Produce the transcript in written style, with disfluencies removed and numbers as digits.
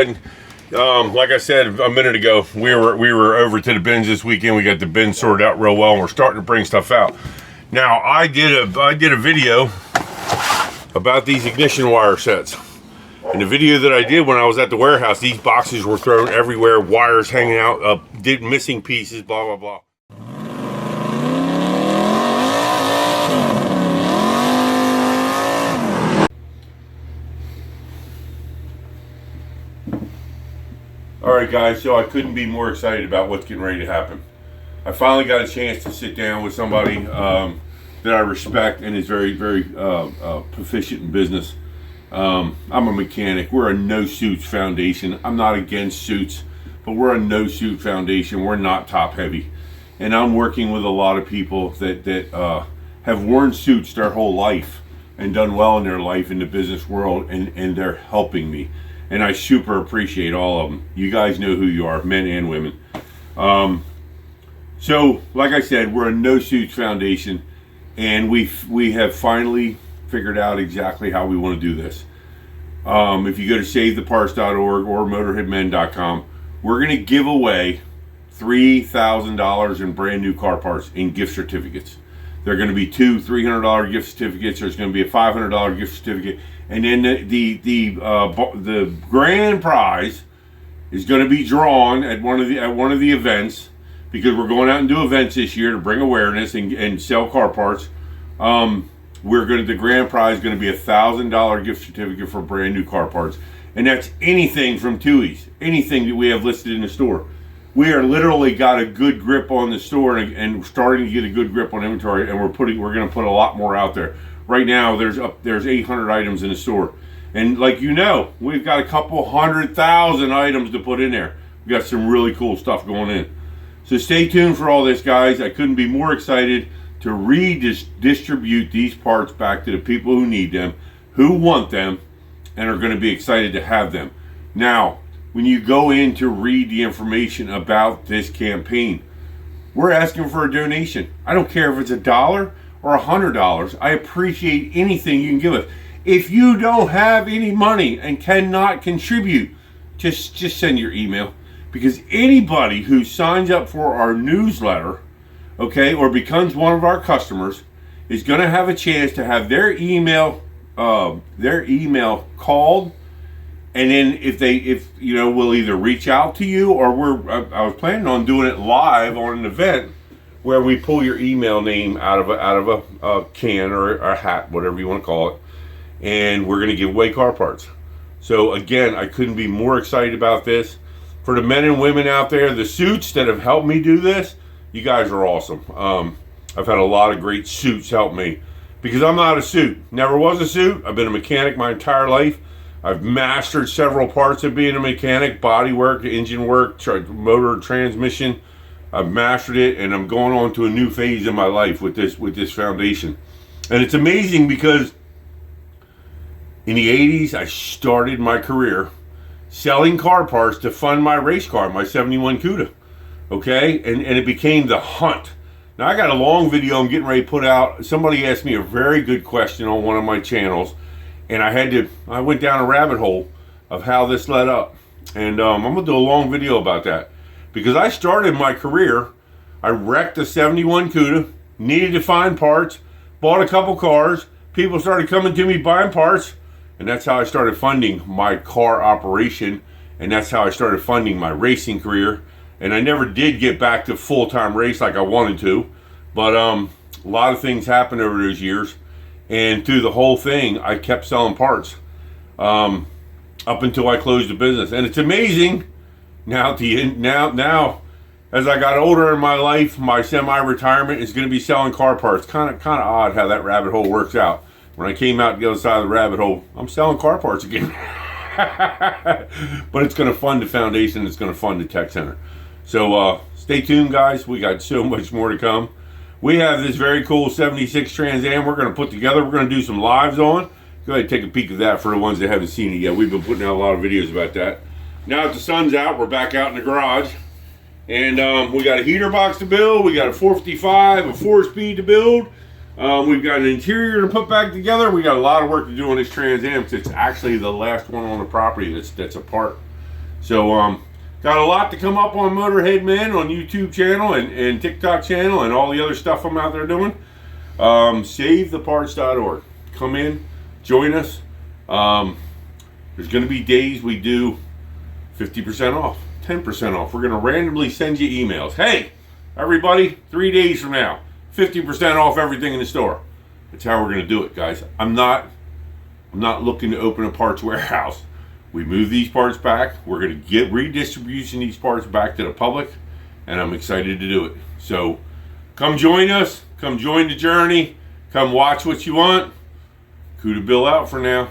Like I said a minute ago, we were over to the bins this weekend. We got the bins sorted out real well, and we're starting to bring stuff out. Now, I did a video about these ignition wire sets. In the video that I did when I was at the warehouse, these boxes were thrown everywhere, wires hanging out, missing pieces, blah, blah, blah. Alright guys, so I couldn't be more excited about what's getting ready to happen. I finally got a chance to sit down with somebody that I respect and is very, very proficient in business. I'm a mechanic. We're a no-suits foundation. I'm not against suits, but we're a no-suit foundation. We're not top-heavy. And I'm working with a lot of people that have worn suits their whole life and done well in their life in the business world, and they're helping me. And I super appreciate all of them. You guys know who you are, men and women. So, like I said, we're a no-suits foundation, and we have finally figured out exactly how we want to do this. If you go to savetheparts.org or motorheadmen.com, we're going to give away $3,000 in brand new car parts in gift certificates. There are going to be two $300 gift certificates. There's going to be a $500 gift certificate, and then the grand prize is going to be drawn at one of the events, because we're going out and do events this year to bring awareness and sell car parts. The grand prize is going to be a $1,000 gift certificate for brand new car parts, and that's anything from Tui's, anything that we have listed in the store. We are literally got a good grip on the store and starting to get a good grip on inventory, and we're going to put a lot more out there. Right now, there's 800 items in the store, and like you know, we've got a couple 100,000 items to put in there. We've got some really cool stuff going in. So stay tuned for all this, guys. I couldn't be more excited to redistribute these parts back to the people who need them, who want them, and are going to be excited to have them. Now, when you go in to read the information about this campaign, we're asking for a donation. I don't care if it's $1 or $100. I appreciate anything you can give us. If you don't have any money and cannot contribute, just send your email. Because anybody who signs up for our newsletter, okay, or becomes one of our customers, is going to have a chance to have their email called, and then if we'll either reach out to you, or I was planning on doing it live on an event where we pull your email name out of a can or a hat, whatever you want to call it, and we're going to give away car parts. So again, I couldn't be more excited about this. For the men and women out there, the suits that have helped me do this, you guys are awesome. I've had a lot of great suits help me, because I'm not a suit. Never was a suit. I've been a mechanic my entire life. I've mastered several parts of being a mechanic: body work, engine work, motor, transmission. I've mastered it, and I'm going on to a new phase in my life with this foundation. And it's amazing, because in the 80s, I started my career selling car parts to fund my race car, my 71 Cuda. Okay, and it became the hunt. Now, I got a long video I'm getting ready to put out. Somebody asked me a very good question on one of my channels, and I went down a rabbit hole of how this led up. And I'm gonna do a long video about that, because I started my career, I wrecked a 71 Cuda, needed to find parts, bought a couple cars, people started coming to me buying parts, and that's how I started funding my car operation, and that's how I started funding my racing career. And I never did get back to full-time race like I wanted to, but a lot of things happened over those years, and through the whole thing, I kept selling parts up until I closed the business. And it's amazing now, as I got older in my life, my semi-retirement is going to be selling car parts. Kind of odd how that rabbit hole works out. When I came out the other side of the rabbit hole, I'm selling car parts again. But it's going to fund the foundation. It's going to fund the tech center. So stay tuned, guys. We got so much more to come. We have this very cool 76 Trans Am we're going to put together. We're going to do some lives on. Go ahead and take a peek at that for the ones that haven't seen it yet. We've been putting out a lot of videos about that. Now that the sun's out, we're back out in the garage. And we got a heater box to build. We got a 455, a 4-speed to build. We've got an interior to put back together. We got a lot of work to do on this Trans Am. It's actually the last one on the property that's apart. So got a lot to come up on MotorHeadMen on YouTube channel and TikTok channel and all the other stuff I'm out there doing. SaveTheParts.org. Come in, join us. There's going to be days we do 50% off, 10% off. We're going to randomly send you emails. Hey, everybody, 3 days from now, 50% off everything in the store. That's how we're going to do it, guys. I'm not looking to open a parts warehouse. We move these parts back. We're going to get redistribution these parts back to the public, and I'm excited to do it. So come join us. Come join the journey. Come watch what you want. CudaBill out for now.